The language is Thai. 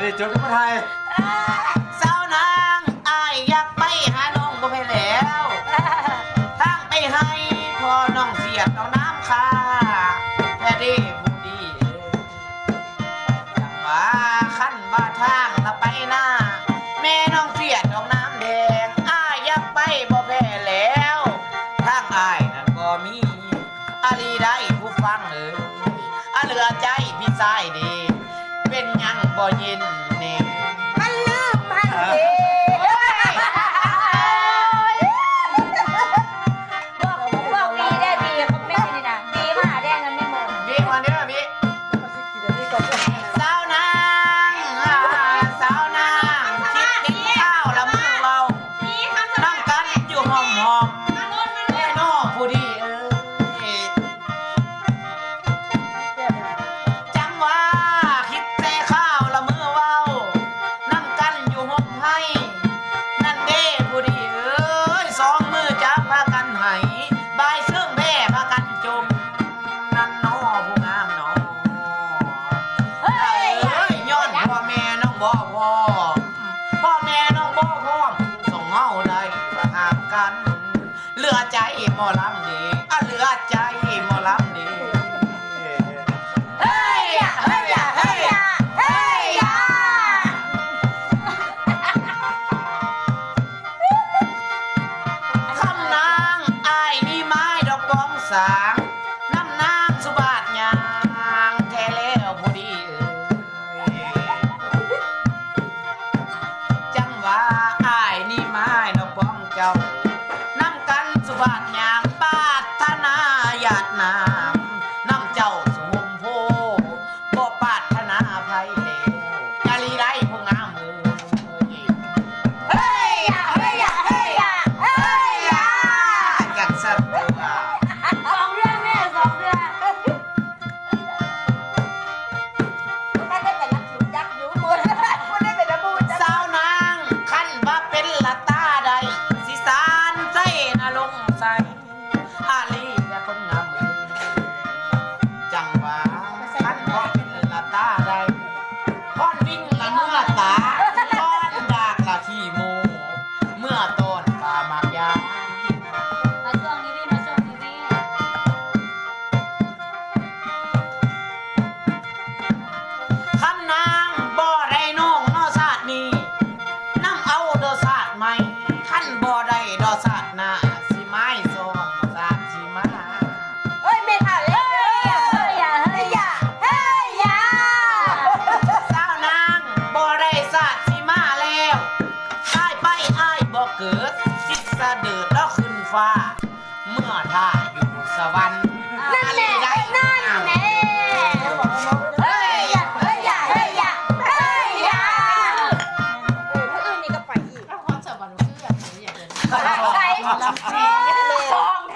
ได้จบกับไทยสาวนางอายอยากไปหาน้องบ่ไปแล้วทางไปให้พอน้องเสียดเอาน้ำคาแค่ดีผู้ดีจังว่าขั้นว่าทางละไปหน้าแม่น้องเสียดเอาน้ำแดงอายอยากไปบ่แพ้แล้วทางอายนั่นก็มีอาลีได้ผู้ฟังเหลือใจพี่ชายดีเป็นยังบ่ยินนี่มันลืมมันสิบอกบีได้บีเขาไม่นี่นะบีมาแดงกันไม่หมดบีมาเนี่ยบีสาวนางสาวนางคิดกินข้าวละมือเรานั่งกันอยู่ห้องแม่น้อผู้ดีจังว่าคิดแต่ข้าวละมือเว้านั่งกันอยู่ห้องให้นั่นเด้ผู้ดีสองมือจับพากันให้บายเสื่องแม่พากันจมนั่นน้อผู้งามน้อย้อนพ่อแม่น้องบ่พ่อแม่น้องบ่พร้อมส่งเฮาได้ประหารกันเหลือใจหมอลำดีเหลือใจหมอลำดีเฮ้ยเฮ้ยเฮ้ยเฮ้ยคำนางอายนี่ไม้ดอกบ้องสางน้ำนางสุบาทยางแท้แล้วผู้ดีจังว่าอายนี่ไม้ดอกบ้องเจ้าน้ำกันสุบาทยางปาถนาหยาดน้ำน้ำเจ้าสมโพบ่ปาถนาไผแล้วกะลีได้ผู้งามมือเฮ้ยเฮ้ยเฮ้ยเฮ้ยจังสัตว์สองเรื่องแม่สองเรื่องมันได้เป็นนักถูกยักษ์อยู่หมดมันได้เป็นนักบูชาสาวนางคันว่าเป็นละตาใดสิสานใจนะลงใส่อาลีและคนงามมือจังว่าคันว่าเป็นละตาใดค้อนวิ่งละเมื่อตาค้อนดากละขี้โมเมื่อต้นปลามากยามาช่วงนี้พี่มาช่วงนี้พี่คำนางบ่ได้น้องนอศาสตร์นี้น้ำเอาดอศาสตร์ใหม่ขั้นบ่ได้ดอศาสตร์หน้าสิไม้ซองศาสตร์สิมาเฮ้ยไม่ทันเลยเฮ้ยสาวนางบ่ได้ศาสตร์สิมาแล้วอ้ายไปอ้ายบ่เกิด